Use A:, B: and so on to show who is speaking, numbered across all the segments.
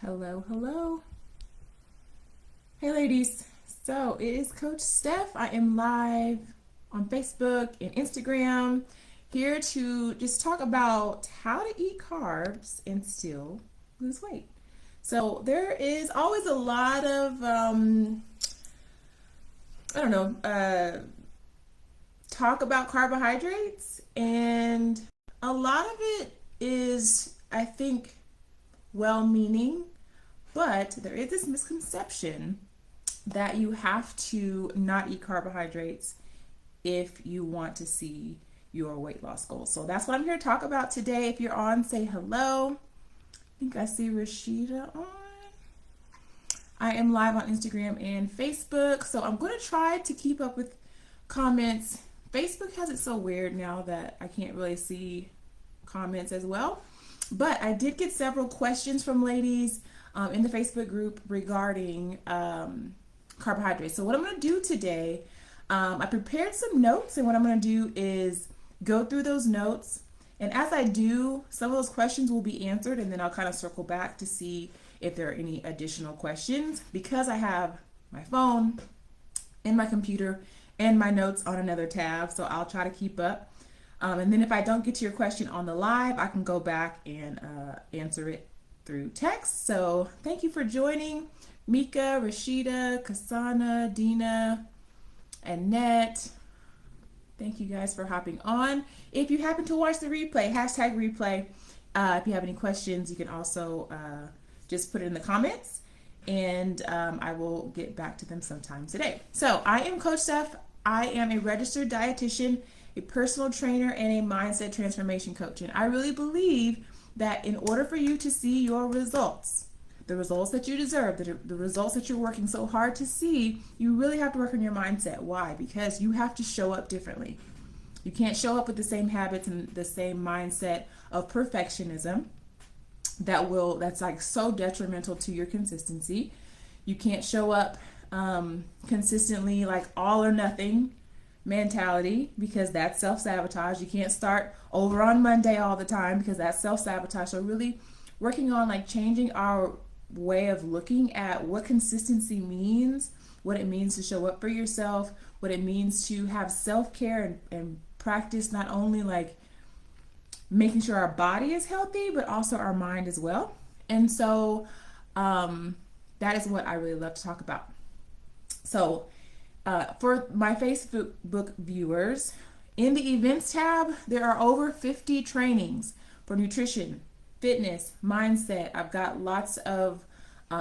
A: Hello, hello. Hey, ladies. So it is Coach Steph. I am live on Facebook and Instagram here to just talk about how to eat carbs and still lose weight. So there is always a lot of, I don't know, talk about carbohydrates, and a lot of it is, I think, well meaning, but there is this misconception that you have to not eat carbohydrates if you want to see your weight loss goals. So that's what I'm here to talk about today. If you're on, say hello. I think I see Rashida on. I am live on Instagram and Facebook, so I'm going to try to keep up with comments. Facebook has it so weird now that I can't really see comments as well. But I did get several questions from ladies in the Facebook group regarding carbohydrates. So what I'm going to do today, I prepared some notes, and what I'm going to do is go through those notes. And as I do, some of those questions will be answered, and then I'll kind of circle back to see if there are any additional questions, because I have my phone and my computer and my notes on another tab. So I'll try to keep up. And then if I don't get to your question on the live, I can go back and answer it through text. So thank you for joining. Mika, Rashida, Kasana, Dina, Annette. Thank you guys for hopping on. If you happen to watch the replay, hashtag replay. If you have any questions, you can also just put it in the comments, and I will get back to them sometime today. So I am Coach Steph. I am a registered dietitian, a personal trainer, and a mindset transformation coach. And I really believe that in order for you to see your results, the results that you deserve, the results that you're working so hard to see, you really have to work on your mindset. Why? Because you have to show up differently. You can't show up with the same habits and the same mindset of perfectionism that's like so detrimental to your consistency. You can't show up consistently like all or nothing mentality, because that's self-sabotage. You can't start over on Monday all the time, because that's self-sabotage. So really working on like changing our way of looking at what consistency means, what it means to show up for yourself, what it means to have self-care and practice not only like making sure our body is healthy, but also our mind as well. And so that is what I really love to talk about. So for my Facebook viewers, in the events tab, there are over 50 trainings for nutrition, fitness, mindset. I've got lots of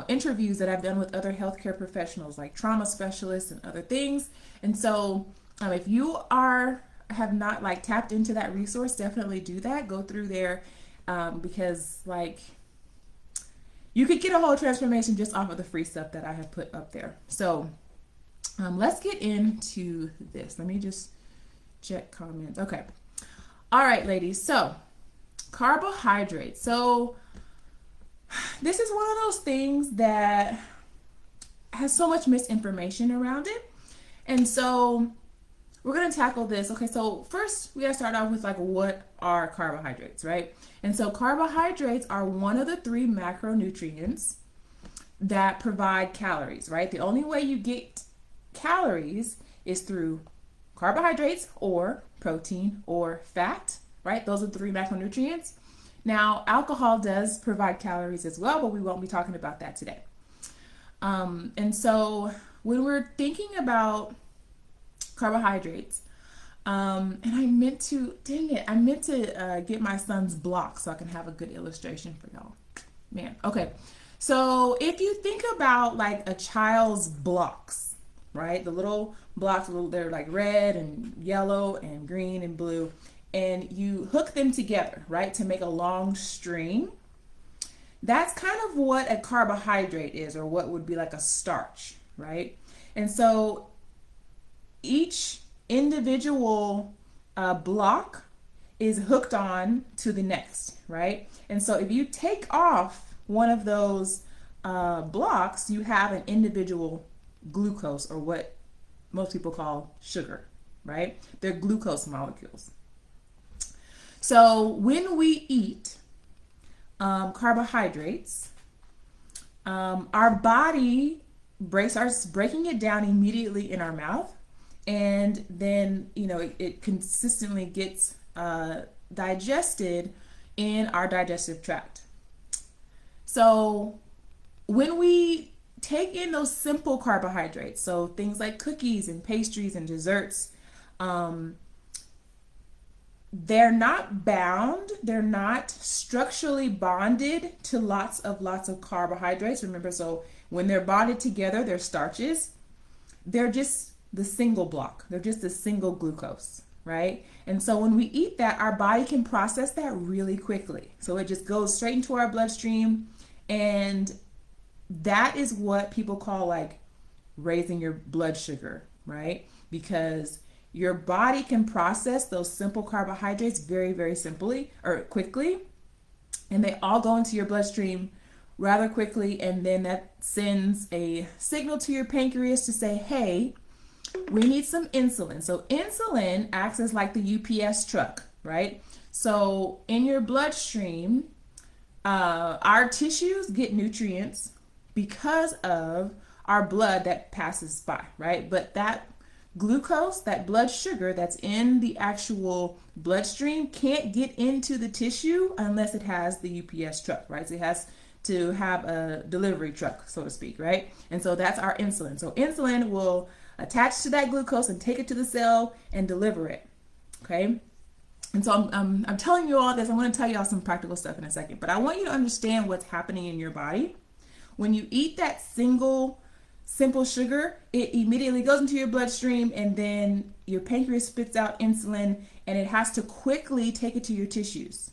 A: interviews that I've done with other healthcare professionals like trauma specialists and other things. And so if you have not like tapped into that resource, definitely do that. Go through there, because like you could get a whole transformation just off of the free stuff that I have put up there. So let's get into this. Let me just check comments. Okay. All right, ladies. So carbohydrates. So this is one of those things that has so much misinformation around it. And so we're going to tackle this. Okay, so first we got to start off with like, what are carbohydrates, right? And so carbohydrates are one of the three macronutrients that provide calories, right? The only way you get calories is through carbohydrates or protein or fat, right? Those are the three macronutrients. Now, alcohol does provide calories as well, but we won't be talking about that today. And so when we're thinking about carbohydrates, and I meant to get my son's block so I can have a good illustration for y'all. Man, okay. So if you think about like a child's blocks, right? The little blocks, they're like red and yellow and green and blue, and you hook them together, right, to make a long string. That's kind of what a carbohydrate is, or what would be like a starch, right? And so each individual block is hooked on to the next, right? And so if you take off one of those blocks, you have an individual glucose, or what most people call sugar, right? They're glucose molecules. So when we eat carbohydrates, Our body starts breaking it down immediately in our mouth, and then it consistently gets digested in our digestive tract. So when we take in those simple carbohydrates, so things like cookies and pastries and desserts, they're not bound, they're not structurally bonded to lots of carbohydrates. Remember, so when they're bonded together, they're starches. They're just the single block, they're just a single glucose, right? And so when we eat that, our body can process that really quickly. So it just goes straight into our bloodstream, and that is what people call like raising your blood sugar, right? Because your body can process those simple carbohydrates very, very simply or quickly, and they all go into your bloodstream rather quickly, and then that sends a signal to your pancreas to say, hey, we need some insulin. So insulin acts as like the UPS truck, right? So in your bloodstream, our tissues get nutrients because of our blood that passes by, right? But that glucose, that blood sugar that's in the actual bloodstream, can't get into the tissue unless it has the UPS truck, right? So it has to have a delivery truck, so to speak, right? And so that's our insulin. So insulin will attach to that glucose and take it to the cell and deliver it, okay? And so I'm telling you all this. I'm going to tell you all some practical stuff in a second, but I want you to understand what's happening in your body. When you eat that simple sugar, it immediately goes into your bloodstream, and then your pancreas spits out insulin, and it has to quickly take it to your tissues.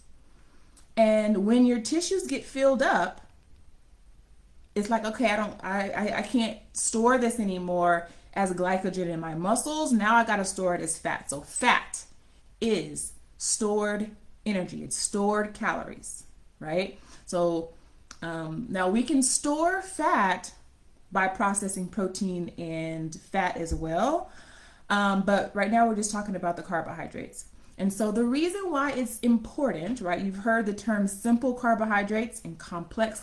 A: And when your tissues get filled up, it's like, okay, I can't store this anymore as glycogen in my muscles. Now I got to store it as fat. So fat is stored energy. It's stored calories, right? So now we can store fat by processing protein and fat as well. But right now we're just talking about the carbohydrates. And so the reason why it's important, right, you've heard the term simple carbohydrates and complex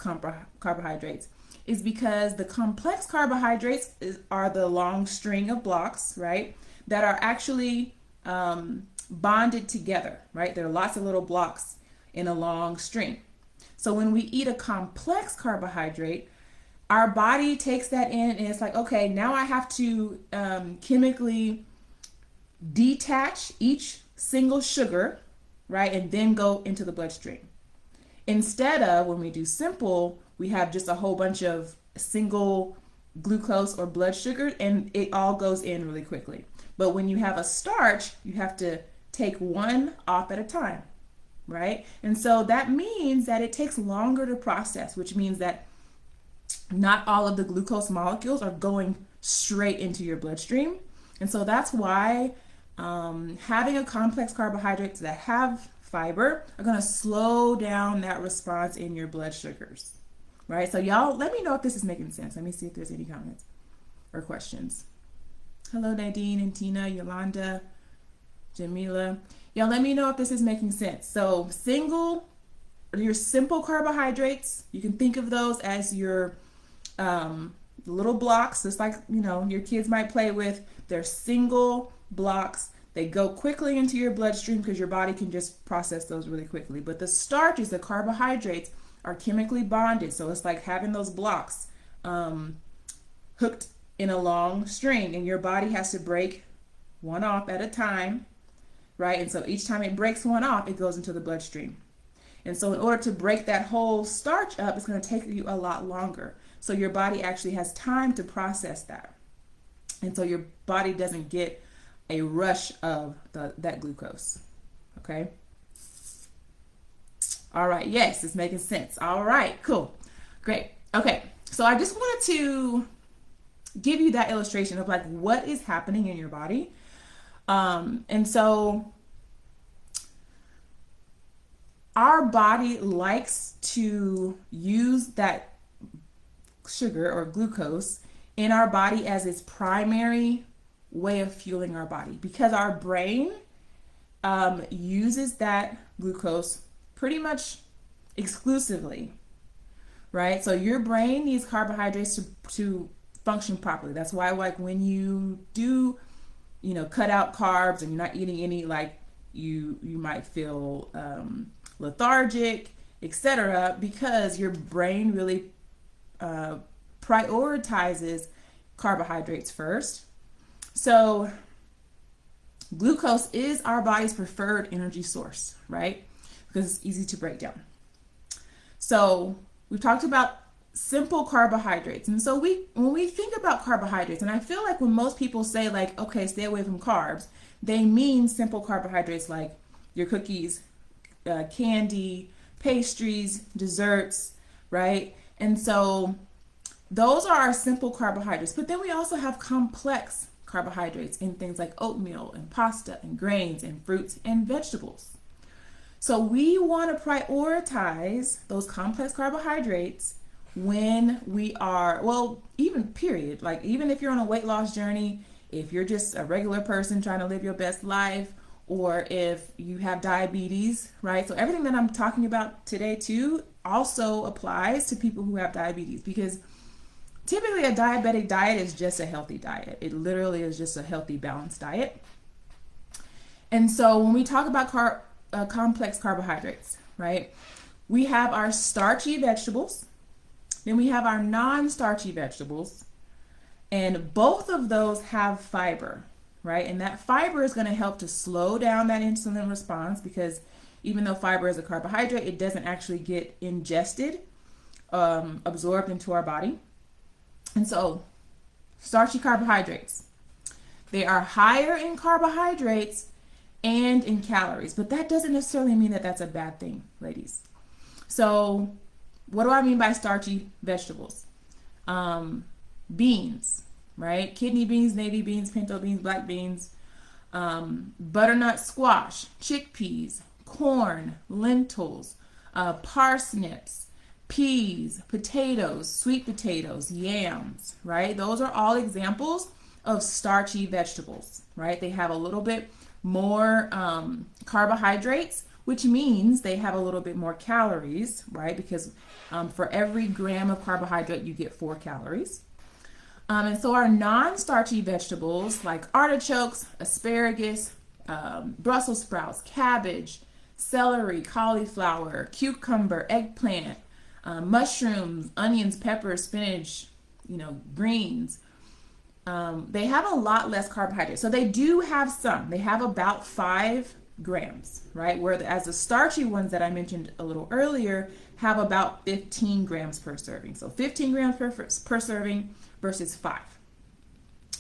A: carbohydrates, is because the complex carbohydrates are the long string of blocks, right, that are actually bonded together, right? There are lots of little blocks in a long string. So when we eat a complex carbohydrate, our body takes that in, and it's like, okay, now I have to chemically detach each single sugar, right, and then go into the bloodstream. Instead of when we do simple, we have just a whole bunch of single glucose or blood sugar, and it all goes in really quickly. But when you have a starch, you have to take one off at a time, right? And so that means that it takes longer to process, which means that not all of the glucose molecules are going straight into your bloodstream. And so that's why having a complex carbohydrates that have fiber are going to slow down that response in your blood sugars, right? So y'all, let me know if this is making sense. Let me see if there's any comments or questions. Hello, Nadine and Tina, Yolanda, Jamila. Y'all, let me know if this is making sense. So your simple carbohydrates, you can think of those as your little blocks, just like, your kids might play with. They're single blocks. They go quickly into your bloodstream because your body can just process those really quickly. But the starches, the carbohydrates, are chemically bonded. So it's like having those blocks hooked in a long string, and your body has to break one off at a time, right? And so each time it breaks one off, it goes into the bloodstream. And so in order to break that whole starch up, it's going to take you a lot longer. So your body actually has time to process that. And so your body doesn't get a rush of that glucose. Okay? All right. Yes, it's making sense. All right. Cool. Great. Okay. So I just wanted to give you that illustration of like what is happening in your body. And so our body likes to use that sugar or glucose in our body as its primary way of fueling our body, because our brain uses that glucose pretty much exclusively right? So your brain needs carbohydrates to function properly. That's why, like, when you do, cut out carbs and you're not eating any, like, you might feel lethargic, etc., because your brain really prioritizes carbohydrates first. So glucose is our body's preferred energy source, right? Because it's easy to break down. So we've talked about simple carbohydrates. And so when we think about carbohydrates, and I feel like when most people say, like, okay, stay away from carbs, they mean simple carbohydrates like your cookies, candy, pastries, desserts, right? And so those are our simple carbohydrates. But then we also have complex carbohydrates in things like oatmeal and pasta and grains and fruits and vegetables. So we want to prioritize those complex carbohydrates when we are, well, even period, like even if you're on a weight loss journey, if you're just a regular person trying to live your best life, or if you have diabetes, right? So everything that I'm talking about today too also applies to people who have diabetes, because typically a diabetic diet is just a healthy diet. It literally is just a healthy, balanced diet. And so when we talk about complex carbohydrates, right? We have our starchy vegetables, then we have our non-starchy vegetables, and both of those have fiber, right? And that fiber is going to help to slow down that insulin response, because even though fiber is a carbohydrate, it doesn't actually get ingested, absorbed into our body. And so starchy carbohydrates, they are higher in carbohydrates and in calories, but that doesn't necessarily mean that that's a bad thing, ladies. So what do I mean by starchy vegetables? Beans, right? Kidney beans, navy beans, pinto beans, black beans, butternut squash, chickpeas, corn, lentils, parsnips, peas, potatoes, sweet potatoes, yams, right? Those are all examples of starchy vegetables, right? They have a little bit more carbohydrates, which means they have a little bit more calories, right? Because for every gram of carbohydrate, you get 4 calories. And so our non-starchy vegetables like artichokes, asparagus, Brussels sprouts, cabbage, celery, cauliflower, cucumber, eggplant, mushrooms, onions, peppers, spinach, greens, they have a lot less carbohydrates. So they do have some. They have about 5 grams, right? Whereas the starchy ones that I mentioned a little earlier have about 15 grams per serving. So 15 grams per serving versus 5,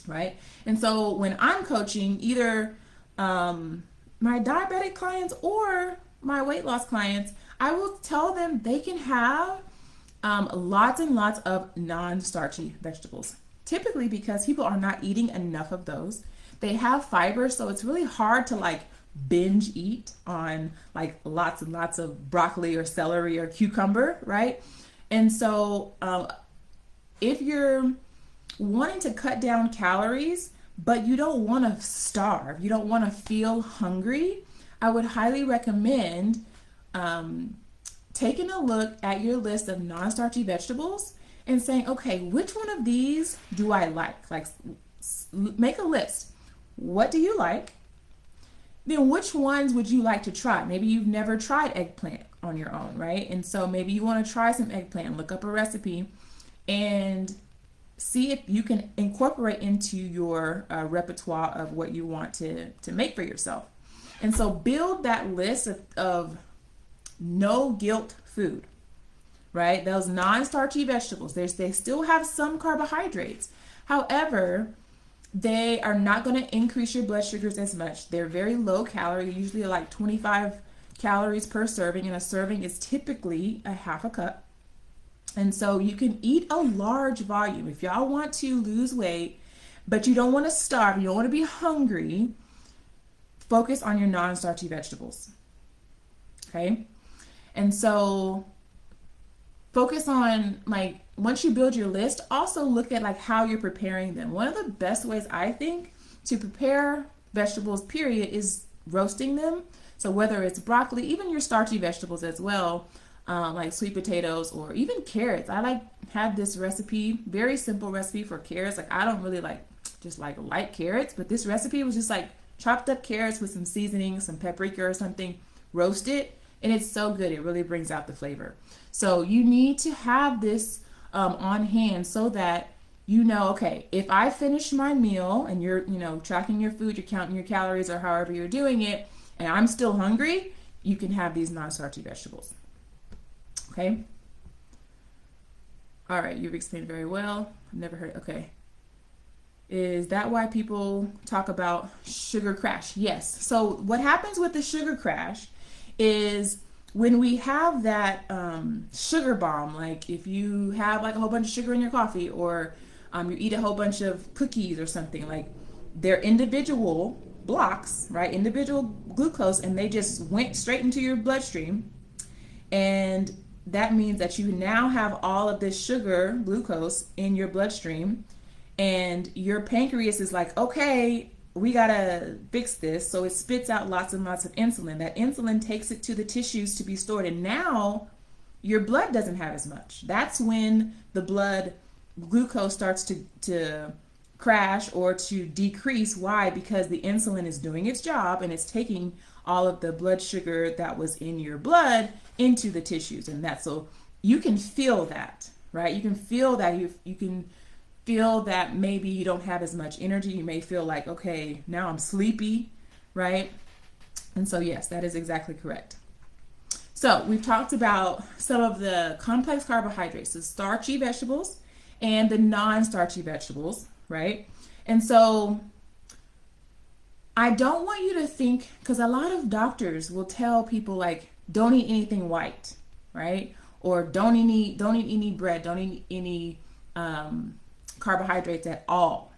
A: right? And so when I'm coaching either my diabetic clients or my weight loss clients, I will tell them they can have lots and lots of non-starchy vegetables. Typically because people are not eating enough of those. They have fiber, so it's really hard to like binge eat on like lots and lots of broccoli or celery or cucumber, right? And so if you're wanting to cut down calories, but you don't want to starve, you don't want to feel hungry, I would highly recommend taking a look at your list of non-starchy vegetables and saying, okay, which one of these do I like? Like, make a list. What do you like? Then which ones would you like to try? Maybe you've never tried eggplant on your own, right? And so maybe you want to try some eggplant, look up a recipe, and see if you can incorporate into your repertoire of what you want to make for yourself. And so build that list of no guilt food, right? Those non-starchy vegetables, they still have some carbohydrates. However, they are not going to increase your blood sugars as much. They're very low calorie, usually like 25 calories per serving, and a serving is typically a half a cup. And so you can eat a large volume. If y'all want to lose weight, but you don't want to starve, you don't want to be hungry, focus on your non-starchy vegetables, okay? And so focus on, like, once you build your list, also look at like how you're preparing them. One of the best ways I think to prepare vegetables, period, is roasting them. So whether it's broccoli, even your starchy vegetables as well, like sweet potatoes or even carrots. I like have this recipe, very simple recipe for carrots. Like I don't really like carrots, but this recipe was just like chopped up carrots with some seasoning, some paprika or something, roast it, and it's so good. It really brings out the flavor. So you need to have this on hand so that you know, okay, if I finish my meal and you're, tracking your food, you're counting your calories or however you're doing it, and I'm still hungry, you can have these non-starchy vegetables. Okay? All right, you've explained very well. I've never heard, okay. Is that why people talk about sugar crash? Yes. So what happens with the sugar crash is when we have that sugar bomb, like if you have like a whole bunch of sugar in your coffee or you eat a whole bunch of cookies or something, like they're individual blocks, right? Individual glucose, and they just went straight into your bloodstream. And that means that you now have all of this sugar, glucose, in your bloodstream, and your pancreas is like, okay, we gotta fix this. So it spits out lots and lots of insulin. That insulin takes it to the tissues to be stored, and now your blood doesn't have as much. That's when the blood glucose starts to crash or to decrease. Why? Because the insulin is doing its job and it's taking all of the blood sugar that was in your blood into the tissues, and that's so you can feel that, right? You can feel that you can feel that maybe you don't have as much energy. You may feel like, okay, now I'm sleepy, right? And so yes, that is exactly correct. So we've talked about some of the complex carbohydrates, the starchy vegetables and the non-starchy vegetables, right? And so I don't want you to think, because a lot of doctors will tell people like, don't eat anything white, right? Or don't eat any bread, don't eat any carbohydrates at all.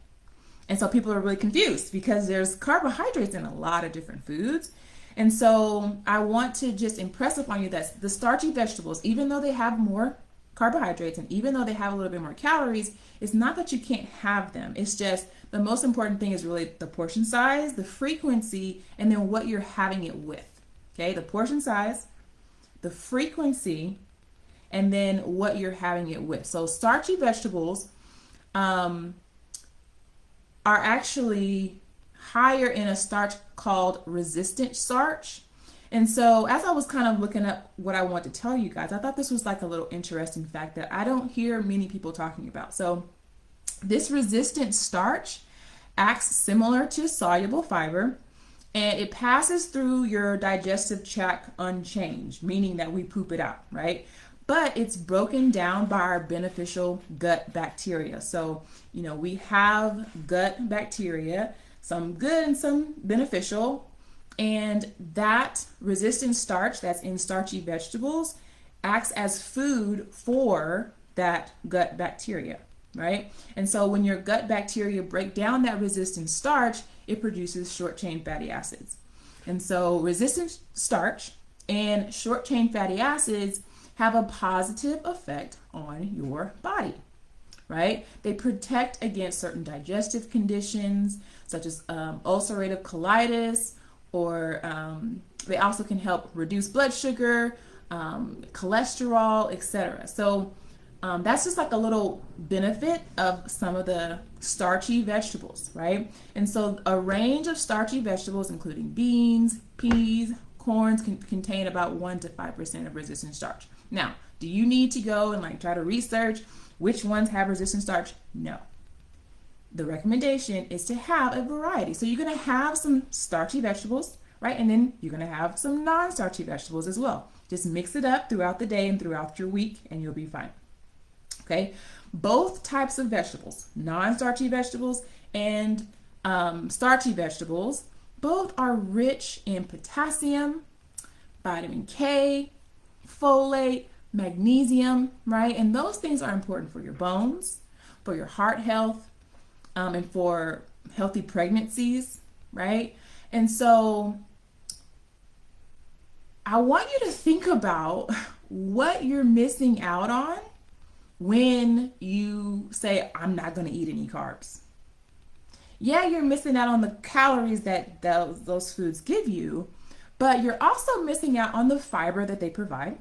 A: And so people are really confused because there's carbohydrates in a lot of different foods. And so I want to just impress upon you that the starchy vegetables, even though they have more carbohydrates and even though they have a little bit more calories, it's not that you can't have them. It's just the most important thing is really the portion size, the frequency, and then what you're having it with. Okay, the portion size, the frequency, and then what you're having it with. So starchy vegetables are actually higher in a starch called resistant starch. And so as I was kind of looking up what I want to tell you guys, I thought this was like a little interesting fact that I don't hear many people talking about. So this resistant starch acts similar to soluble fiber, and it passes through your digestive tract unchanged, meaning that we poop it out, right? But it's broken down by our beneficial gut bacteria. So, we have gut bacteria, some good and some beneficial, and that resistant starch that's in starchy vegetables acts as food for that gut bacteria, right? And so when your gut bacteria break down that resistant starch, it produces short chain fatty acids. And so resistant starch and short chain fatty acids have a positive effect on your body, right? They protect against certain digestive conditions such as ulcerative colitis, or they also can help reduce blood sugar, cholesterol, etc. So that's just like a little benefit of some of the starchy vegetables, right? And so a range of starchy vegetables, including beans, peas, corns, can contain about 1 to 5% of resistant starch. Now, do you need to go and like try to research which ones have resistant starch? No. The recommendation is to have a variety. So you're going to have some starchy vegetables, right? And then you're going to have some non-starchy vegetables as well. Just mix it up throughout the day and throughout your week and you'll be fine. Okay? Both types of vegetables, non-starchy vegetables and starchy vegetables, both are rich in potassium, vitamin K, folate, magnesium, right? And those things are important for your bones, for your heart health, and for healthy pregnancies, right? And so I want you to think about what you're missing out on when you say, I'm not going to eat any carbs. Yeah, you're missing out on the calories that those foods give you, but you're also missing out on the fiber that they provide.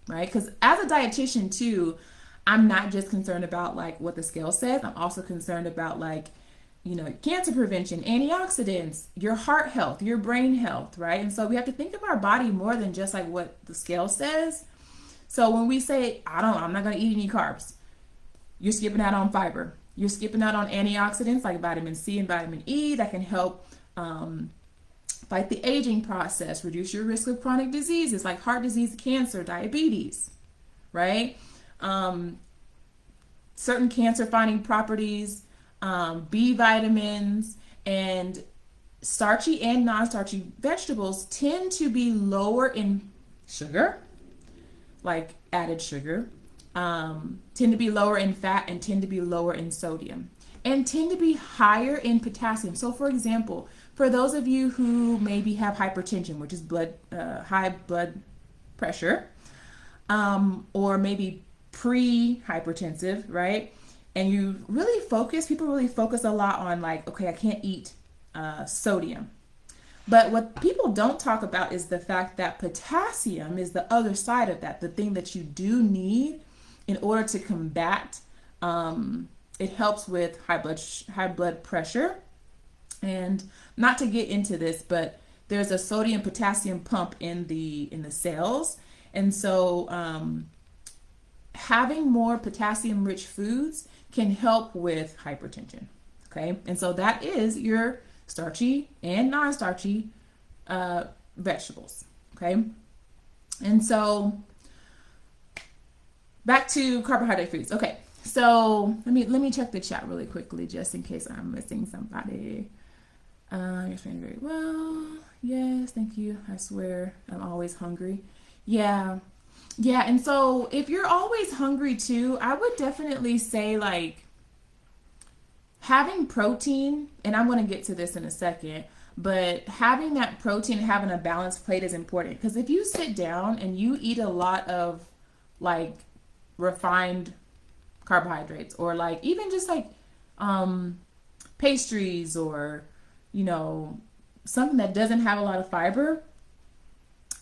A: right? Because as a dietitian too, I'm not just concerned about like what the scale says. I'm also concerned about like, you know, cancer prevention, antioxidants, your heart health, your brain health, right? And so we have to think of our body more than just like what the scale says. So when we say, I'm not going to eat any carbs, you're skipping out on fiber. You're skipping out on antioxidants like vitamin C and vitamin E that can help fight the aging process, reduce your risk of chronic diseases like heart disease, cancer, diabetes, right? Certain cancer fighting properties, B vitamins, and starchy and non-starchy vegetables tend to be lower in sugar, like added sugar, tend to be lower in fat, and tend to be lower in sodium, and tend to be higher in potassium. So for example, for those of you who maybe have hypertension, which is high blood pressure, or maybe pre-hypertensive, right? And people really focus a lot on like, okay, I can't eat sodium. But what people don't talk about is the fact that potassium is the other side of that, the thing that you do need in order to combat. It helps with high blood pressure. And not to get into this, but there's a sodium potassium pump in the cells. And so having more potassium rich foods can help with hypertension. Okay. And so that is your starchy and non-starchy vegetables. Okay. And so back to carbohydrate foods. Okay. So let me check the chat really quickly just in case I'm missing somebody. You're doing very well. Yes, thank you. I swear I'm always hungry. Yeah. Yeah, and so if you're always hungry too, I would definitely say like having protein, and I'm going to get to this in a second, but having that protein and having a balanced plate is important because if you sit down and you eat a lot of like refined carbohydrates or like even just like pastries or you know something that doesn't have a lot of fiber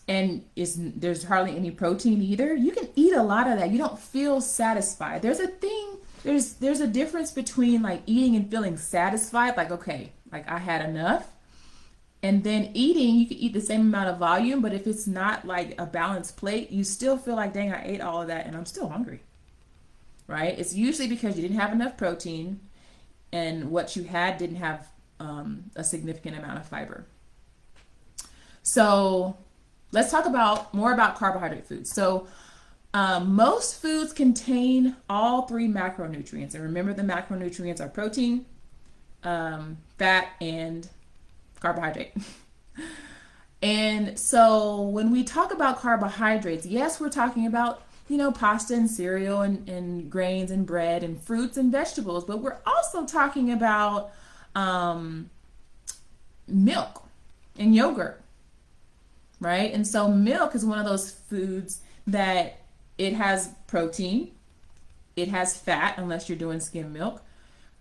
A: and there's hardly any protein either, you can eat a lot of that. You don't feel satisfied. There's a difference between like eating and feeling satisfied, like okay, like I had enough, and then eating, you can eat the same amount of volume, but if it's not like a balanced plate, you still feel like dang, I ate all of that and I'm still hungry. Right? It's usually because you didn't have enough protein and what you had didn't have a significant amount of fiber. So let's talk more about carbohydrate foods. So most foods contain all three macronutrients. And remember the macronutrients are protein, fat, and carbohydrate. And so when we talk about carbohydrates, yes, we're talking about pasta and cereal and grains and bread and fruits and vegetables, but we're also talking about milk and yogurt, right? And so milk is one of those foods that it has protein, it has fat, unless you're doing skim milk,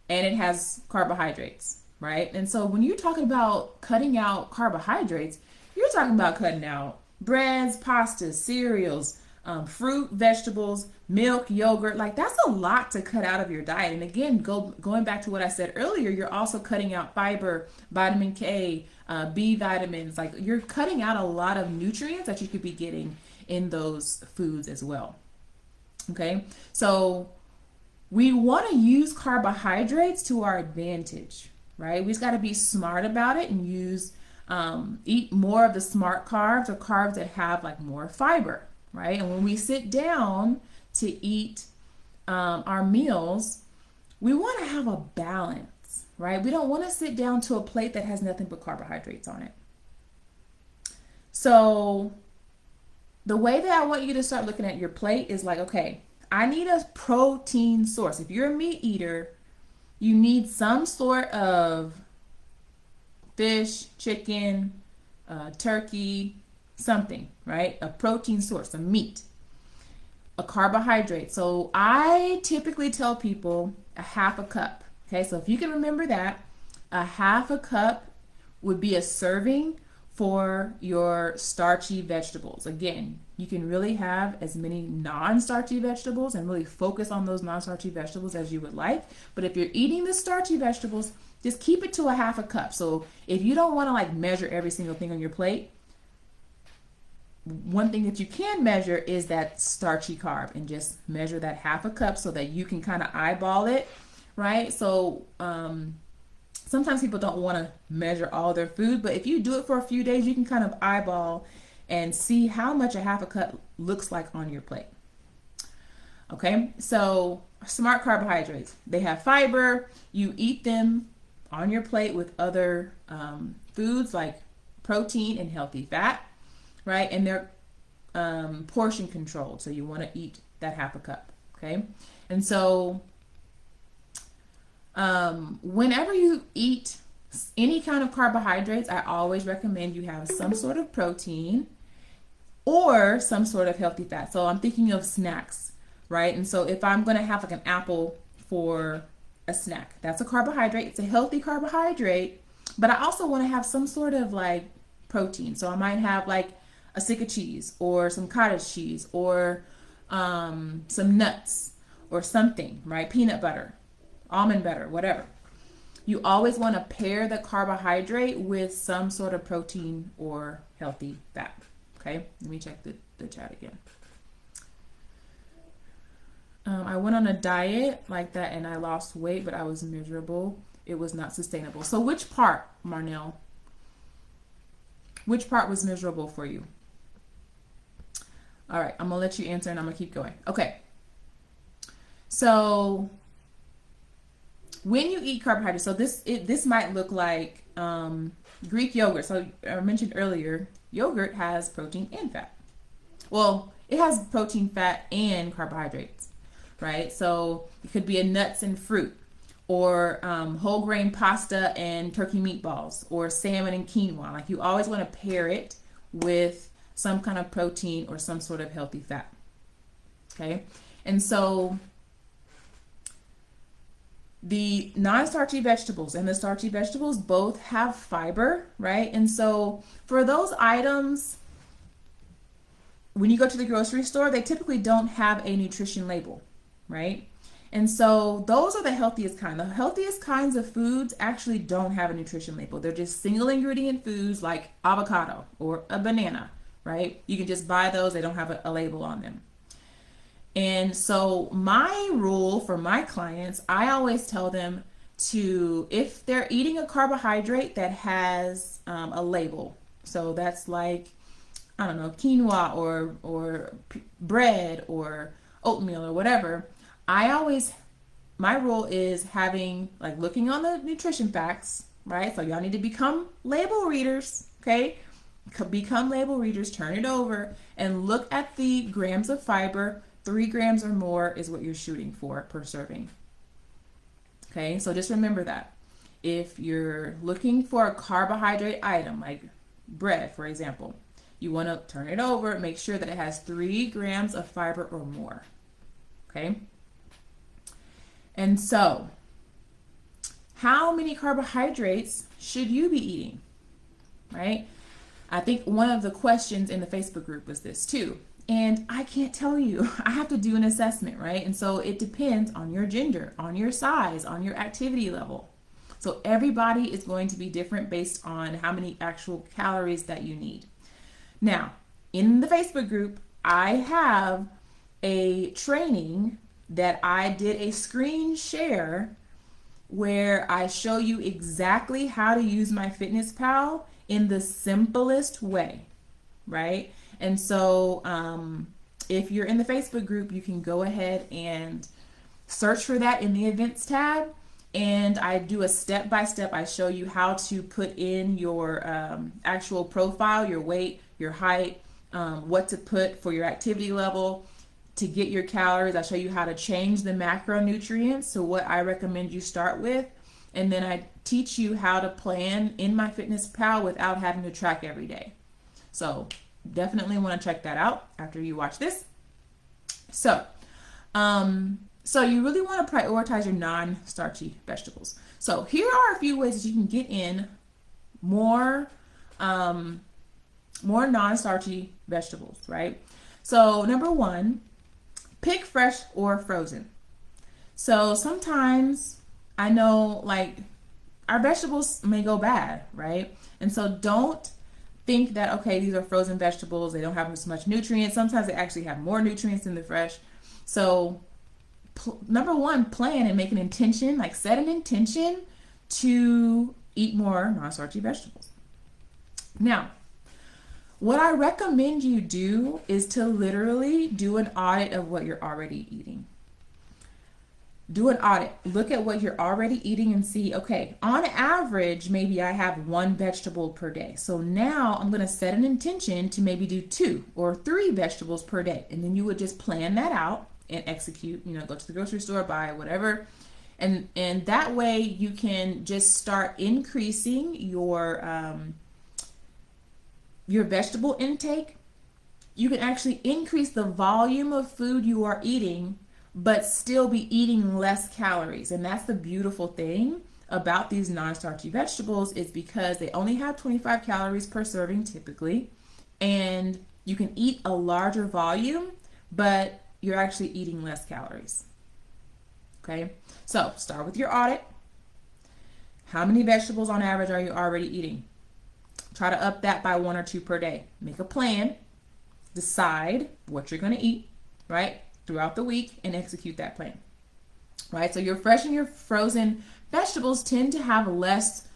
A: and it has carbohydrates, right? And so when you're talking about cutting out carbohydrates, you're talking about cutting out breads, pastas, cereals, fruit, vegetables, milk, yogurt. Like that's a lot to cut out of your diet. And again, going back to what I said earlier, you're also cutting out fiber, vitamin K, B vitamins. Like you're cutting out a lot of nutrients that you could be getting in those foods as well. Okay, so we want to use carbohydrates to our advantage, right? We just got to be smart about it and eat more of the smart carbs or carbs that have like more fiber. Right? And when we sit down to eat our meals, we want to have a balance, right? We don't want to sit down to a plate that has nothing but carbohydrates on it. So the way that I want you to start looking at your plate is like, okay, I need a protein source. If you're a meat eater, you need some sort of fish, chicken, turkey, something, right? A protein source, a meat, a carbohydrate. So I typically tell people a half a cup. Okay, so if you can remember that, a half a cup would be a serving for your starchy vegetables. Again, You can really have as many non-starchy vegetables and really focus on those non-starchy vegetables as you would like. But if you're eating the starchy vegetables, just keep it to a half a cup. So if you don't want to like measure every single thing on your plate, one thing that you can measure is that starchy carb, and just measure that half a cup so that you can kind of eyeball it, right? So sometimes people don't want to measure all their food, but if you do it for a few days, you can kind of eyeball and see how much a half a cup looks like on your plate. Okay, so smart carbohydrates, they have fiber. You eat them on your plate with other foods like protein and healthy fat, right? And they're portion controlled, so you want to eat that half a cup, okay? And so whenever you eat any kind of carbohydrates, I always recommend you have some sort of protein or some sort of healthy fat. So I'm thinking of snacks, right? And so if I'm going to have like an apple for a snack, that's a carbohydrate. It's a healthy carbohydrate, but I also want to have some sort of like protein. So I might have like a stick of cheese or some cottage cheese or some nuts or something, right? Peanut butter, almond butter, whatever. You always want to pair the carbohydrate with some sort of protein or healthy fat. Okay, let me check the chat again. I went on a diet like that and I lost weight, but I was miserable. It was not sustainable. So which part, Marnell? Which part was miserable for you? All right, I'm gonna let you answer and I'm gonna keep going. Okay. So when you eat carbohydrates, so this might look like Greek yogurt. So I mentioned earlier, yogurt has protein and fat. Well, it has protein, fat, and carbohydrates, right? So it could be a nuts and fruit, or whole grain pasta and turkey meatballs, or salmon and quinoa. Like, you always want to pair it with some kind of protein or some sort of healthy fat. Okay, and so the non-starchy vegetables and the starchy vegetables both have fiber, right? And so for those items, when you go to the grocery store, they typically don't have a nutrition label, right? And so those are the healthiest kind. The healthiest kinds of foods actually don't have a nutrition label. They're just single ingredient foods like avocado or a banana, right? You can just buy those. They don't have a label on them. And so my rule for my clients, I always tell them to, if they're eating a carbohydrate that has a label, so that's like, I don't know, quinoa or bread or oatmeal or whatever, my rule is having, like, looking on the nutrition facts, right? So y'all need to become label readers, okay? Become label readers, turn it over and look at the grams of fiber. 3 grams or more is what you're shooting for per serving. Okay, so just remember that. If you're looking for a carbohydrate item, like bread, for example, you want to turn it over, make sure that it has 3 grams of fiber or more. Okay? And so, how many carbohydrates should you be eating? Right? I think one of the questions in the Facebook group was this too. And I can't tell you. I have to do an assessment, right? And so it depends on your gender, on your size, on your activity level. So everybody is going to be different based on how many actual calories that you need. Now, in the Facebook group, I have a training that I did a screen share where I show you exactly how to use MyFitnessPal in the simplest way, right? And so if you're in the Facebook group, you can go ahead and search for that in the events tab. And I do a step-by-step. I show you how to put in your actual profile, your weight, your height, what to put for your activity level to get your calories. I show you how to change the macronutrients, so what I recommend you start with. And then I teach you how to plan in MyFitnessPal without having to track every day. So definitely want to check that out after you watch this. So you really want to prioritize your non-starchy vegetables. So here are a few ways that you can get in more non-starchy vegetables, right? So number one, pick fresh or frozen. So sometimes I know like our vegetables may go bad, right? And so don't think that, okay, these are frozen vegetables, they don't have as much nutrients. Sometimes they actually have more nutrients than the fresh. So number one, plan and make an intention, like set an intention to eat more non-starchy vegetables. Now, what I recommend you do is to literally do an audit of what you're already eating. Do an audit. Look at what you're already eating and see, okay, on average, maybe I have one vegetable per day. So now I'm going to set an intention to maybe do 2 or 3 vegetables per day. And then you would just plan that out and execute, go to the grocery store, buy whatever. And that way you can just start increasing your vegetable intake. You can actually increase the volume of food you are eating, but still be eating less calories. And that's the beautiful thing about these non-starchy vegetables, is because they only have 25 calories per serving typically, and you can eat a larger volume, but you're actually eating less calories. Okay, so start with your audit. How many vegetables on average are you already eating? Try to up that by 1 or 2 per day. Make a plan, decide what you're going to eat, right, throughout the week, and execute that plan, right? So your fresh and your frozen vegetables tend to have less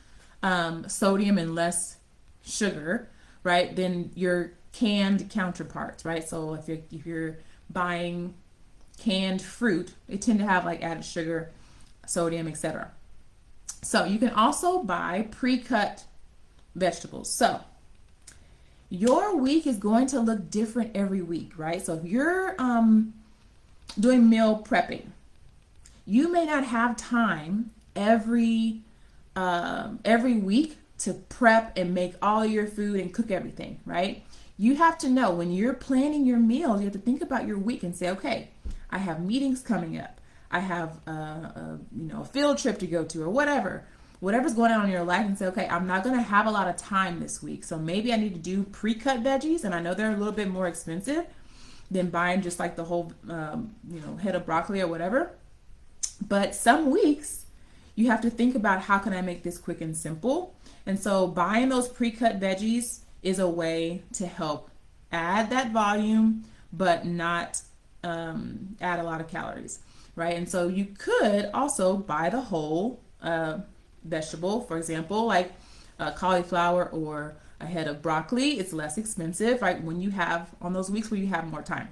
A: sodium and less sugar, right, than your canned counterparts, right? So if you're buying canned fruit, they tend to have like added sugar, sodium, etc. So you can also buy pre-cut vegetables. So your week is going to look different every week, right? So if you're doing meal prepping, you may not have time every week to prep and make all your food and cook everything, right? You have to know when you're planning your meals, you have to think about your week and say, okay, I have meetings coming up. I have a field trip to go to, or whatever's going on in your life, and say, okay, I'm not going to have a lot of time this week. So maybe I need to do pre-cut veggies, and I know they're a little bit more expensive than buying just like the whole, head of broccoli or whatever. But some weeks you have to think about, how can I make this quick and simple? And so buying those pre-cut veggies is a way to help add that volume, but not add a lot of calories, right? And so you could also buy the whole vegetable, for example, like cauliflower or a head of broccoli. It's less expensive, right, when you have, on those weeks where you have more time,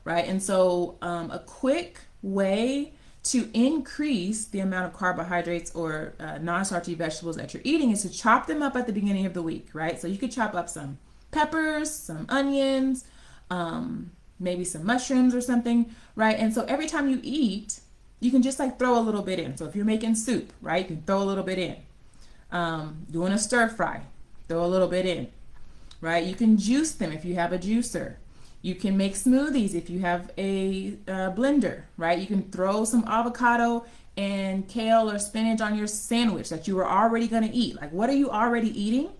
A: right? And so a quick way to increase the amount of carbohydrates or non-starchy vegetables that you're eating is to chop them up at the beginning of the week, right? So you could chop up some peppers, some onions, maybe some mushrooms or something, right? And so every time you eat, you can just like throw a little bit in. So if you're making soup, right, you can throw a little bit in. Doing a stir fry, throw a little bit in, right? You can juice them if you have a juicer. You can make smoothies if you have a blender, right? You can throw some avocado and kale or spinach on your sandwich that you were already going to eat. Like, what are you already eating?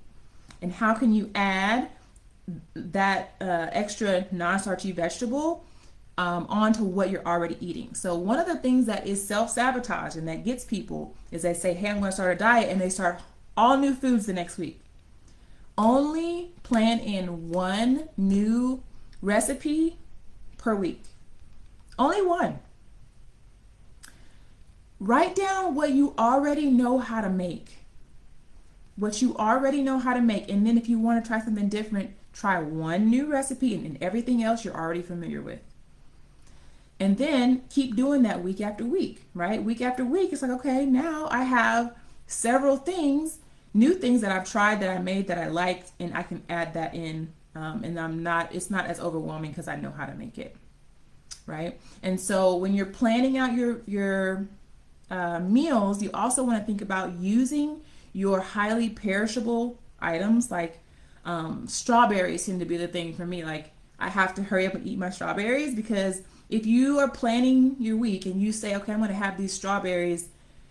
A: And how can you add that extra non-starchy vegetable onto what you're already eating? So one of the things that is self-sabotage and that gets people is they say, hey, I'm going to start a diet, and they start all new foods the next week. Only plan in one new recipe per week. Only one. Write down what you already know how to make. What you already know how to make. And then if you want to try something different, try one new recipe and everything else you're already familiar with. And then keep doing that week after week, right? Week after week, it's like, okay, now I have several things, new things that I've tried, that I made, that I liked, and I can add that in. And it's not as overwhelming because I know how to make it, right? And so when you're planning out your meals, you also want to think about using your highly perishable items. Like strawberries seem to be the thing for me. Like, I have to hurry up and eat my strawberries, because if you are planning your week and you say, okay, I'm going to have these strawberries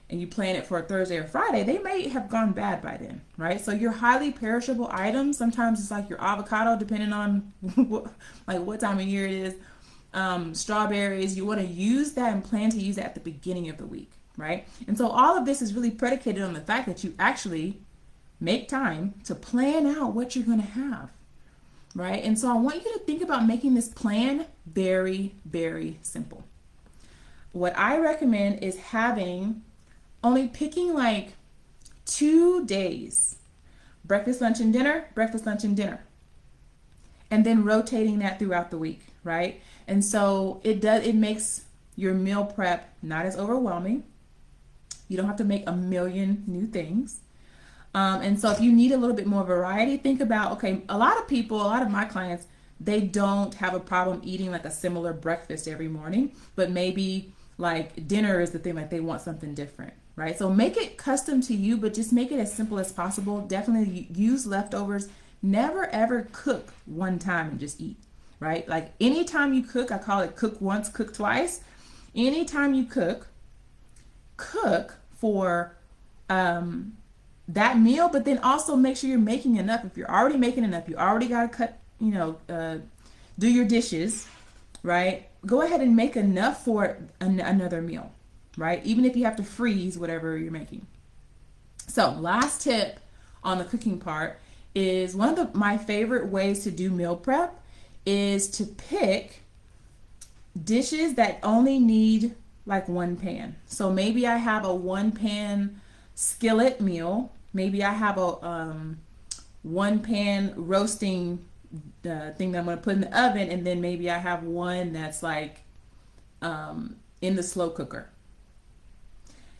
A: and you plan it for a Thursday or Friday, they may have gone bad by then, right? So your highly perishable items, sometimes it's like your avocado, depending on what time of year it is, strawberries, you want to use that and plan to use that at the beginning of the week, right? And so all of this is really predicated on the fact that you actually make time to plan out what you're going to have, right? And so I want you to think about making this plan very, very simple. What I recommend is only picking like 2 days, breakfast, lunch, and dinner, breakfast, lunch, and dinner, and then rotating that throughout the week, right? And so it makes your meal prep not as overwhelming. You don't have to make a million new things. And so if you need a little bit more variety, think about, okay, a lot of my clients, they don't have a problem eating like a similar breakfast every morning, but maybe like dinner is the thing, like they want something different, right? So make it custom to you, but just make it as simple as possible. Definitely use leftovers. Never ever cook one time and just eat, right? Like anytime you cook, I call it cook once, cook twice. Anytime you cook for that meal, but then also make sure you're making enough. If you're already making enough, you already got to cut, do your dishes, right? Go ahead and make enough for another meal, right? Even if you have to freeze whatever you're making. So last tip on the cooking part is one of my favorite ways to do meal prep is to pick dishes that only need like one pan. So maybe I have a 1-pan skillet meal. Maybe I have a 1-pan roasting thing that I'm going to put in the oven, and then maybe I have one that's like in the slow cooker.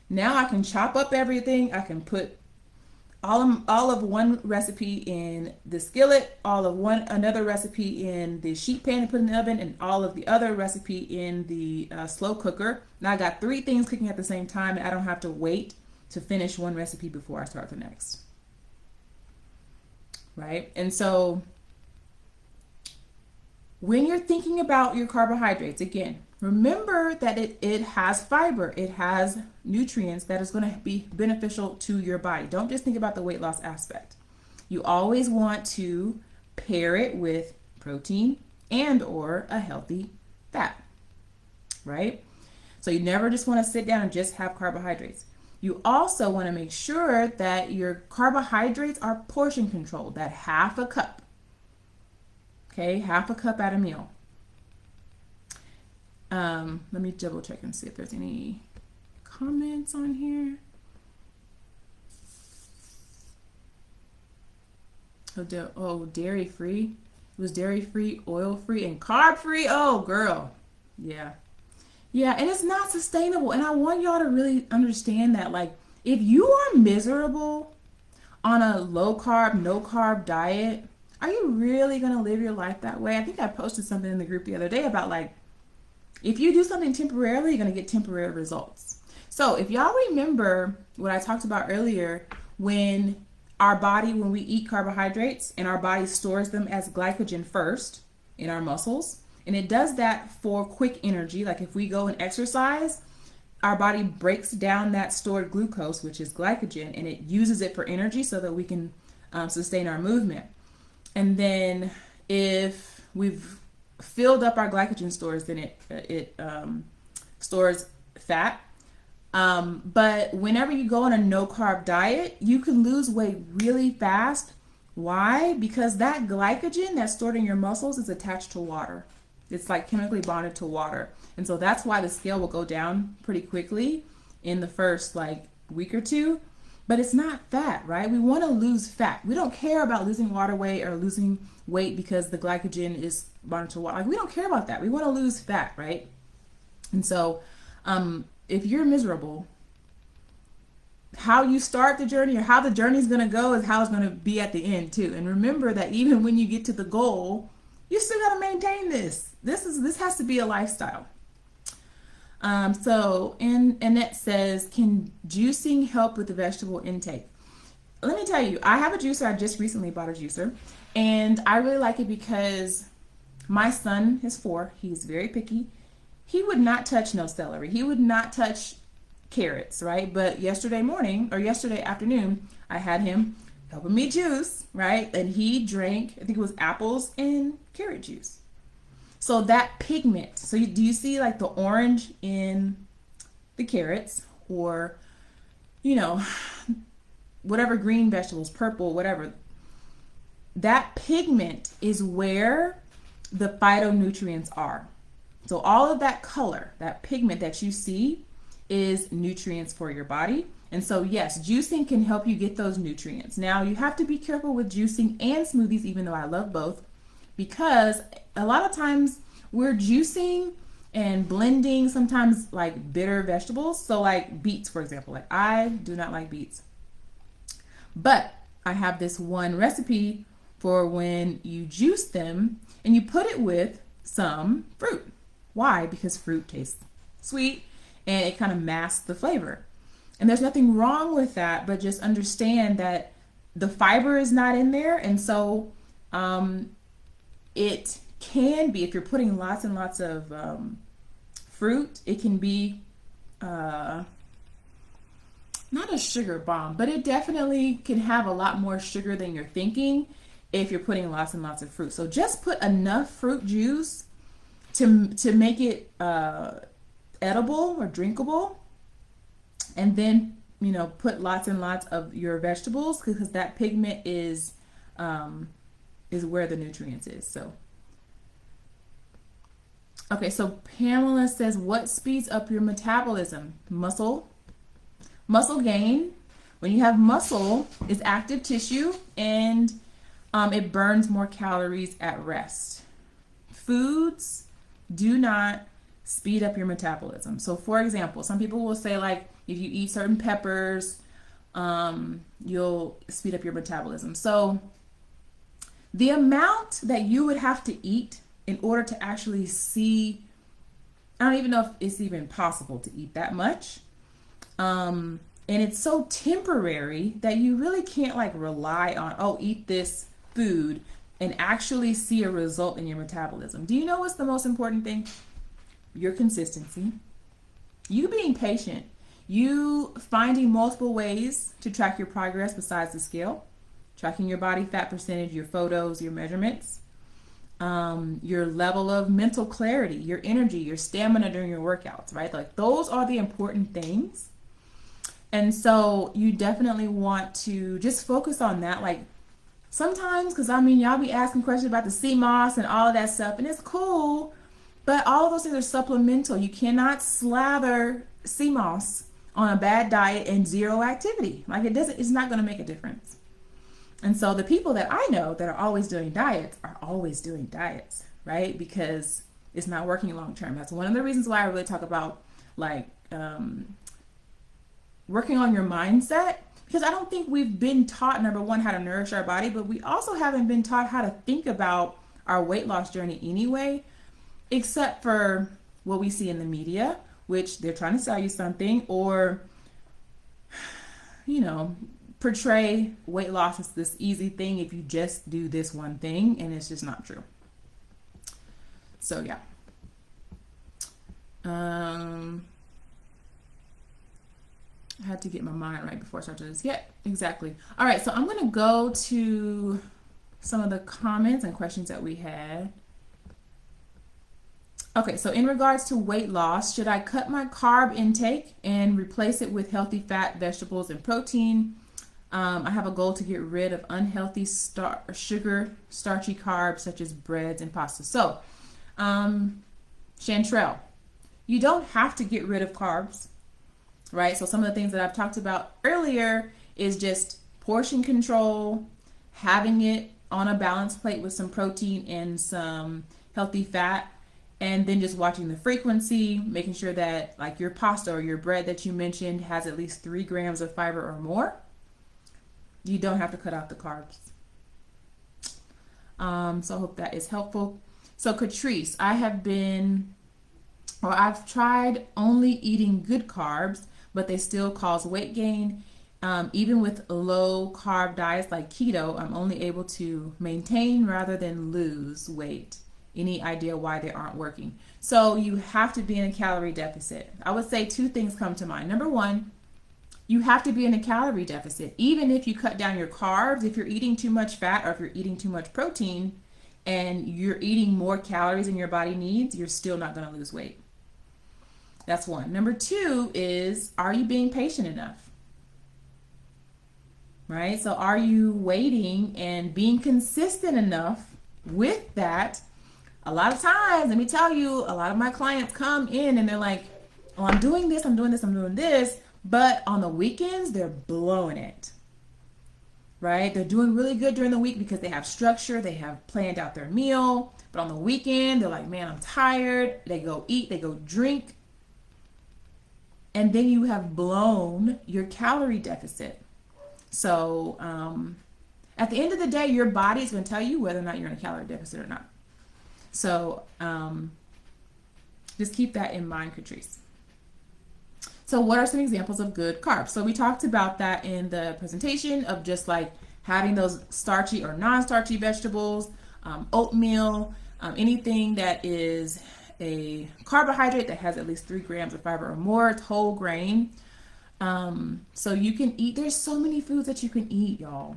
A: Now I can chop up everything. I can put all of one recipe in the skillet, all of another recipe in the sheet pan to put in the oven, and all of the other recipe in the slow cooker. Now I got 3 things cooking at the same time, and I don't have to wait to finish one recipe before I start the next, right? And so when you're thinking about your carbohydrates, again, remember that it has fiber, it has nutrients that is going to be beneficial to your body. Don't just think about the weight loss aspect. You always want to pair it with protein and or a healthy fat, right? So you never just want to sit down and just have carbohydrates. You also want to make sure that your carbohydrates are portion controlled, that half a cup. Okay, half a cup at a meal. Let me double check and see if there's any comments on here. Dairy free. It was dairy free, oil free, and carb free. Oh, girl. Yeah. Yeah, and it's not sustainable. And I want y'all to really understand that, like, if you are miserable on a low carb, no carb diet, are you really going to live your life that way? I think I posted something in the group the other day about, like, if you do something temporarily, you're going to get temporary results. So if y'all remember what I talked about earlier, when we eat carbohydrates and our body stores them as glycogen first in our muscles, and it does that for quick energy. Like if we go and exercise, our body breaks down that stored glucose, which is glycogen, and it uses it for energy so that we can sustain our movement. And then if we've filled up our glycogen stores, then it stores fat. But whenever you go on a no carb diet, you can lose weight really fast. Why? Because that glycogen that's stored in your muscles is attached to water. It's like chemically bonded to water. And so that's why the scale will go down pretty quickly in the first like week or two. But it's not fat, right? We want to lose fat. We don't care about losing water weight or losing weight because the glycogen is bonded to water. Like, we don't care about that. We want to lose fat, right? And so if you're miserable, how you start the journey or how the journey is going to go is how it's going to be at the end too. And remember that even when you get to the goal, you still got to maintain this. This has to be a lifestyle. And Annette says, can juicing help with the vegetable intake? Let me tell you, I have a juicer. I just recently bought a juicer, and I really like it because my son is 4. He's very picky. He would not touch no celery. He would not touch carrots, right? But yesterday morning or yesterday afternoon, I had him helping me juice, right? And he drank, I think it was apples and carrot juice. So that pigment, so do you see like the orange in the carrots, or, you know, whatever green vegetables, purple, whatever, that pigment is where the phytonutrients are. So all of that color, that pigment that you see is nutrients for your body. And so yes, juicing can help you get those nutrients. Now you have to be careful with juicing and smoothies, even though I love both, because a lot of times we're juicing and blending sometimes like bitter vegetables. So like beets, for example, like I do not like beets, but I have this one recipe for when you juice them and you put it with some fruit. Why? Because fruit tastes sweet and it kind of masks the flavor. And there's nothing wrong with that, but just understand that the fiber is not in there. And so it can be, if you're putting lots and lots of fruit, it can be not a sugar bomb, but it definitely can have a lot more sugar than you're thinking if you're putting lots and lots of fruit. So just put enough fruit juice to make it edible or drinkable, and then put lots and lots of your vegetables, because that pigment is where the nutrients is. So okay, so Pamela says, what speeds up your metabolism? Muscle gain. When you have muscle, is active tissue, and it burns more calories at rest. Foods do not speed up your metabolism. So for example, some people will say, like, if you eat certain peppers, you'll speed up your metabolism. So the amount that you would have to eat in order to actually see, I don't even know if it's even possible to eat that much. And it's so temporary that you really can't like rely on, eat this food and actually see a result in your metabolism. Do you know what's the most important thing? Your consistency. You being patient. You finding multiple ways to track your progress besides the scale. Tracking your body fat percentage, your photos, your measurements. Your level of mental clarity, your energy, your stamina during your workouts, right? Like those are the important things. And so you definitely want to just focus on that. Like sometimes, because y'all be asking questions about the cmos and all of that stuff, and it's cool, but all of those things are supplemental. You cannot slather cmos on a bad diet and zero activity. Like it's not going to make a difference. And so the people that I know that are always doing diets are always doing diets, right? Because it's not working long term. That's one of the reasons why I really talk about like working on your mindset, because I don't think we've been taught, number one, how to nourish our body, but we also haven't been taught how to think about our weight loss journey anyway, except for what we see in the media, which they're trying to sell you something, or portray weight loss as this easy thing if you just do this one thing, and it's just not true. So yeah. I had to get my mind right before I started this. Yeah, exactly. All right, so I'm going to go to some of the comments and questions that we had. Okay, so in regards to weight loss, should I cut my carb intake and replace it with healthy fat, vegetables, and protein? I have a goal to get rid of unhealthy sugar, starchy carbs such as breads and pasta. So, Chantrell, you don't have to get rid of carbs, right? So some of the things that I've talked about earlier is just portion control, having it on a balanced plate with some protein and some healthy fat, and then just watching the frequency, making sure that like your pasta or your bread that you mentioned has at least 3 grams of fiber or more. You don't have to cut out the carbs. So I hope that is helpful. So Catrice, I've tried only eating good carbs, but they still cause weight gain. Even with low carb diets like keto, I'm only able to maintain rather than lose weight any idea why they aren't working. So you have to be in a calorie deficit. I would say two things come to mind. Number one, you have to be in a calorie deficit. Even if you cut down your carbs, if you're eating too much fat or if you're eating too much protein and you're eating more calories than your body needs, you're still not going to lose weight. That's one. Number two is, are you being patient enough? Right? So are you waiting and being consistent enough with that? A lot of times, let me tell you, a lot of my clients come in and they're like, oh, I'm doing this, I'm doing this, I'm doing this. But on the weekends, they're blowing it, right? They're doing really good during the week because they have structure, they have planned out their meal. But on the weekend, they're like, man, I'm tired. They go eat, they go drink. And then you have blown your calorie deficit. So at the end of the day, your body is going to tell you whether or not you're in a calorie deficit or not. So just keep that in mind, Catrice. So what are some examples of good carbs? So we talked about that in the presentation of just like having those starchy or non-starchy vegetables, oatmeal, anything that is a carbohydrate that has at least 3 grams of fiber or more. It's whole grain. So you can eat, there's so many foods that you can eat, y'all.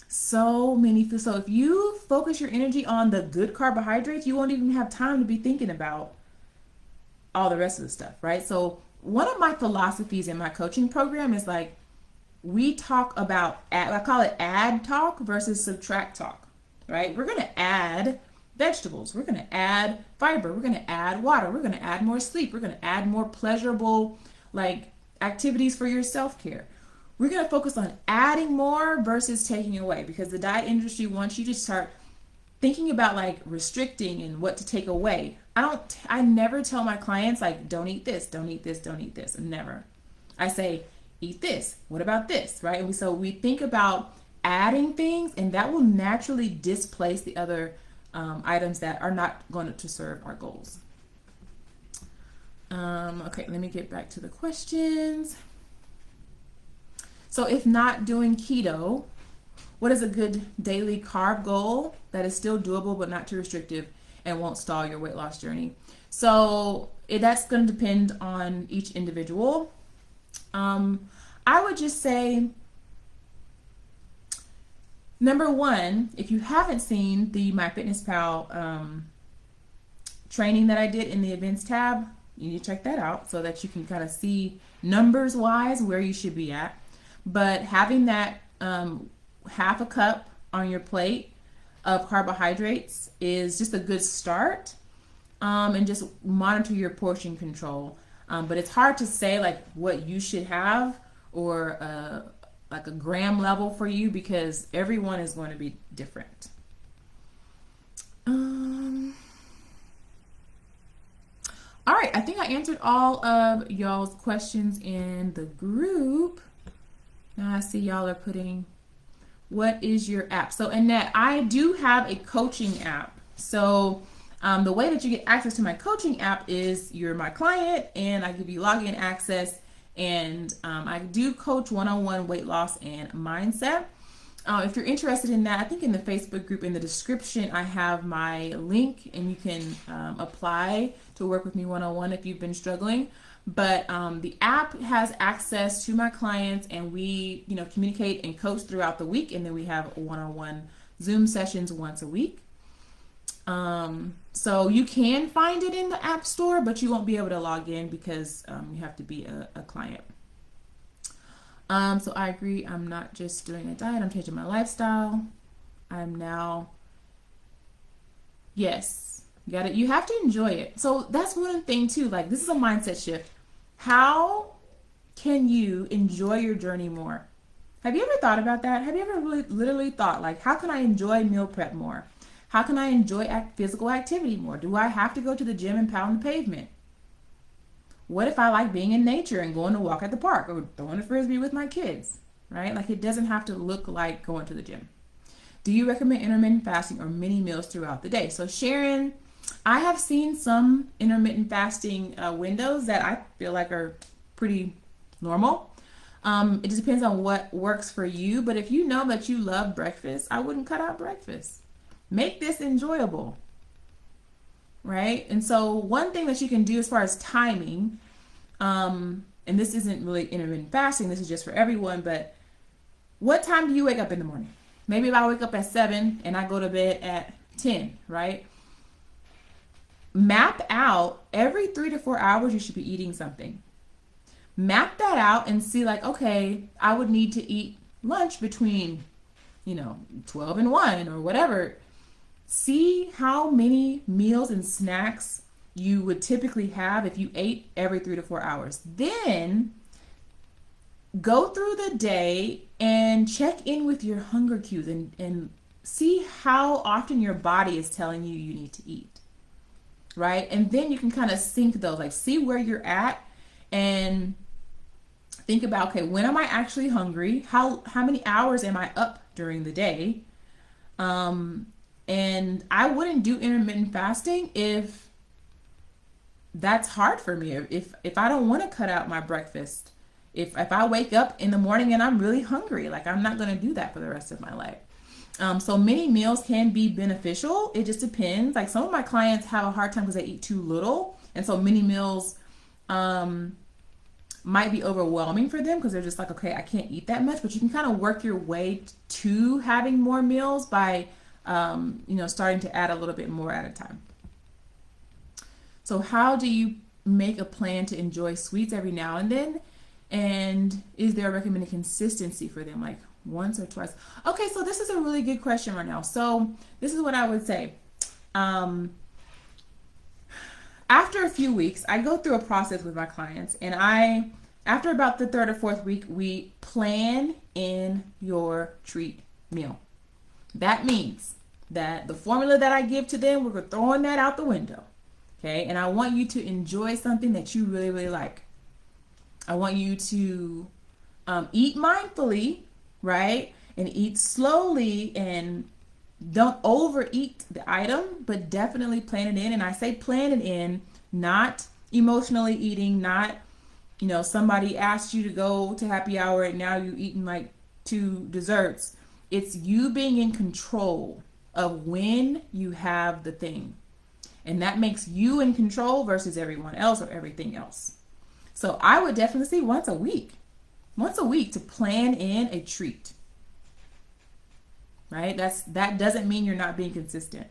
A: So many foods. So if you focus your energy on the good carbohydrates, you won't even have time to be thinking about all the rest of the stuff, right? So one of my philosophies in my coaching program is like, we talk about, I call it add talk versus subtract talk, right? We're going to add vegetables. We're going to add fiber. We're going to add water. We're going to add more sleep. We're going to add more pleasurable, like, activities for your self-care. We're going to focus on adding more versus taking away, because the diet industry wants you to start thinking about like restricting and what to take away. I never tell my clients like, don't eat this, don't eat this, don't eat this. Never. I say, eat this. What about this? Right? And so we think about adding things, and that will naturally displace the other items that are not going to serve our goals. Okay, let me get back to the questions. So if not doing keto, what is a good daily carb goal that is still doable but not too restrictive and won't stall your weight loss journey? So that's going to depend on each individual. I would just say, number one, if you haven't seen the MyFitnessPal training that I did in the events tab, you need to check that out so that you can kind of see numbers wise where you should be at. But having that half a cup on your plate of carbohydrates is just a good start, and just monitor your portion control. But it's hard to say like what you should have or like a gram level for you, because everyone is going to be different. All right, I think I answered all of y'all's questions in the group. Now I see y'all are putting, what is your app? So Annette, I do have a coaching app. So the way that you get access to my coaching app is you're my client and I give you login access, and I do coach one-on-one weight loss and mindset. If you're interested in that, I think in the Facebook group in the description, I have my link, and you can apply to work with me one-on-one if you've been struggling. But the app has access to my clients, and we, communicate and coach throughout the week, and then we have one-on-one Zoom sessions once a week. So you can find it in the App Store, but you won't be able to log in because you have to be a client. So I agree. I'm not just doing a diet. I'm changing my lifestyle. I'm now, yes, got it. You have to enjoy it. So that's one thing too. Like, this is a mindset shift. How can you enjoy your journey more? Have you ever thought about that? Have you ever really literally thought like, how can I enjoy meal prep more? How can I enjoy physical activity more? Do I have to go to the gym and pound the pavement? What if I like being in nature and going to walk at the park or throwing a frisbee with my kids, right? Like, it doesn't have to look like going to the gym. Do you recommend intermittent fasting or mini meals throughout the day? So Sharon, I have seen some intermittent fasting windows that I feel like are pretty normal. It just depends on what works for you. But if you know that you love breakfast, I wouldn't cut out breakfast. Make this enjoyable. right? And so one thing that you can do as far as timing, and this isn't really intermittent fasting, this is just for everyone, but what time do you wake up in the morning? Maybe if I wake up at 7 and I go to bed at 10, right? Map out every 3 to 4 hours you should be eating something. Map that out and see, like, okay, I would need to eat lunch between, 12 and 1 or whatever. See how many meals and snacks you would typically have if you ate every 3 to 4 hours. Then go through the day and check in with your hunger cues and see how often your body is telling you you need to eat. Right? And then you can kind of sync those, like see where you're at and think about, okay, when am I actually hungry? How many hours am I up during the day? And I wouldn't do intermittent fasting if that's hard for me. If I don't want to cut out my breakfast, if I wake up in the morning and I'm really hungry, like I'm not going to do that for the rest of my life. So many meals can be beneficial. It just depends. Like some of my clients have a hard time because they eat too little, and so many meals might be overwhelming for them because they're just like, okay, I can't eat that much. But you can kind of work your way to having more meals by starting to add a little bit more at a time. So how do you make a plan to enjoy sweets every now and then? And is there a recommended consistency for them, like once or twice? Okay, so this is a really good question right now. So this is what I would say. After a few weeks, I go through a process with my clients, and after about the third or fourth week, we plan in your treat meal. That means that the formula that I give to them, we're throwing that out the window. Okay, and I want you to enjoy something that you really, really like. I want you to eat mindfully, right? And eat slowly, and don't overeat the item, but definitely plan it in. And I say plan it in, not emotionally eating, not, somebody asked you to go to happy hour and now you're eating like 2 desserts. It's you being in control of when you have the thing. And that makes you in control versus everyone else or everything else. So I would definitely say once a week to plan in a treat, right? That doesn't mean you're not being consistent.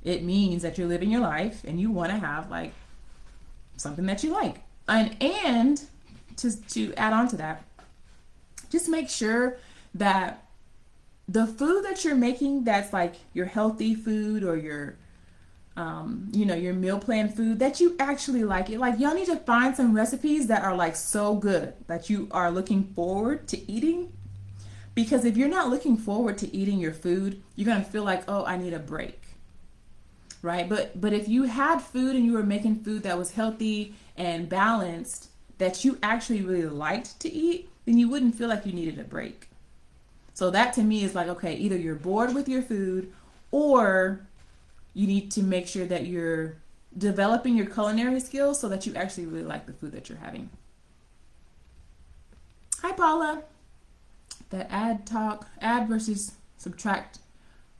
A: It means that you're living your life and you want to have like something that you like. And to add on to that, just make sure that the food that you're making, that's like your healthy food or your your meal plan food, that you actually like it. Like y'all need to find some recipes that are like so good that you are looking forward to eating. Because if you're not looking forward to eating your food, you're going to feel like, oh, I need a break. Right? But if you had food and you were making food that was healthy and balanced, that you actually really liked to eat, then you wouldn't feel like you needed a break. So that to me is like, okay, either you're bored with your food or you need to make sure that you're developing your culinary skills so that you actually really like the food that you're having. Hi, Paula. That add versus subtract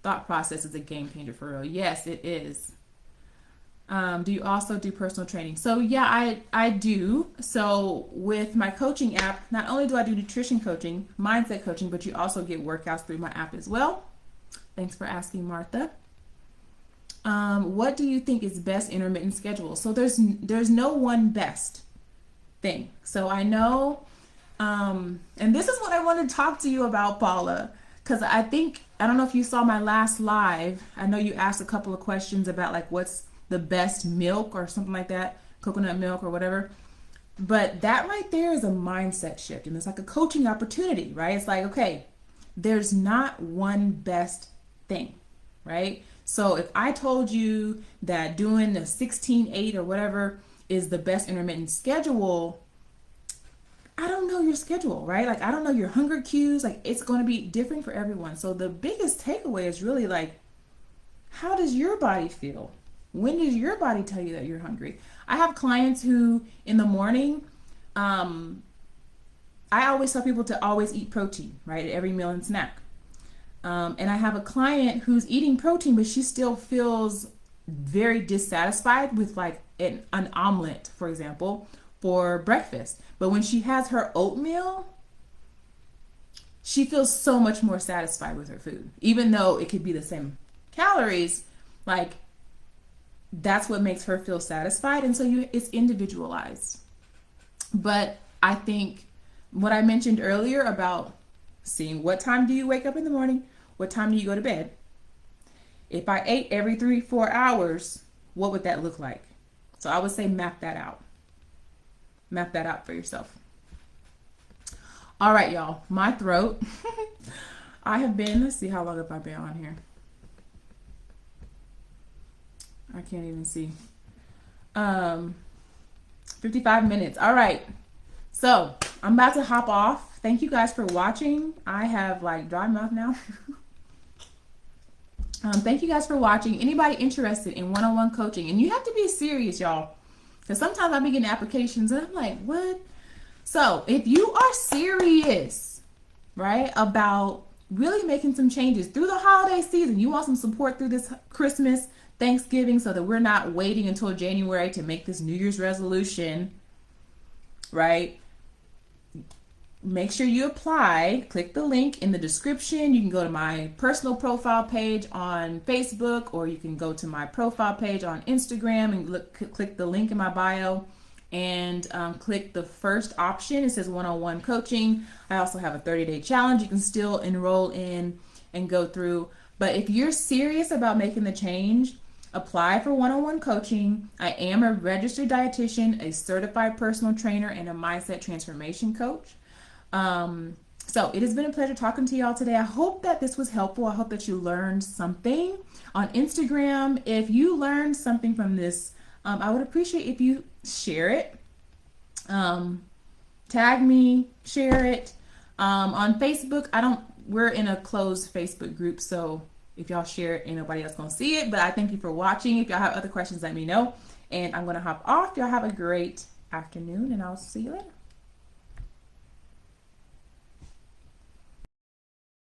A: thought process is a game changer for real. Yes, it is. Do you also do personal training? So yeah, I do. So with my coaching app, not only do I do nutrition coaching, mindset coaching, but you also get workouts through my app as well. Thanks for asking, Martha. What do you think is best intermittent schedule? So there's no one best thing. So I know, and this is what I want to talk to you about, Paula, because I don't know if you saw my last live. I know you asked a couple of questions about like what's the best milk or something like that, coconut milk or whatever. But that right there is a mindset shift, and it's like a coaching opportunity, right? It's like, okay, there's not one best thing, right? So if I told you that doing the 16-8 or whatever is the best intermittent schedule, I don't know your schedule, right? Like I don't know your hunger cues. Like it's going to be different for everyone. So the biggest takeaway is really like, how does your body feel? When does your body tell you that you're hungry? I have clients who in the morning, I always tell people to always eat protein, right? At every meal and snack. And I have a client who's eating protein, but she still feels very dissatisfied with like an omelet, for example, for breakfast. But when she has her oatmeal, she feels so much more satisfied with her food, even though it could be the same calories. Like, that's what makes her feel satisfied. And so it's individualized. But I think what I mentioned earlier about seeing what time do you wake up in the morning, what time do you go to bed. If I ate every 3-4 hours, what would that look like? So I would say map that out. Map that out for yourself. All right, y'all, my throat. I have been, let's see, how long have I been on here? I can't even see. 55 minutes. All right. So I'm about to hop off. Thank you guys for watching. I have like dry mouth now. Thank you guys for watching. Anybody interested in one-on-one coaching? And you have to be serious, y'all. Because sometimes I be getting applications and I'm like, what? So if you are serious, right, about really making some changes through the holiday season, you want some support through this Christmas, Thanksgiving, so that we're not waiting until January to make this New Year's resolution, right? Make sure you apply. Click the link in the description. You can go to my personal profile page on Facebook, or you can go to my profile page on Instagram and click the link in my bio and click the first option. It says one-on-one coaching. I also have a 30-day challenge you can still enroll in and go through. But if you're serious about making the change, apply for one-on-one coaching. I am a registered dietitian, a certified personal trainer, and a mindset transformation coach. So it has been a pleasure talking to y'all today. I hope that this was helpful. I hope that you learned something. On Instagram, if you learned something from this, I would appreciate if you share it. Tag me, share it. On Facebook, we're in a closed Facebook group, so if y'all share it, ain't nobody else gonna see it. But I thank you for watching. If y'all have other questions, let me know. And I'm gonna hop off. Y'all have a great afternoon, and I'll see you later.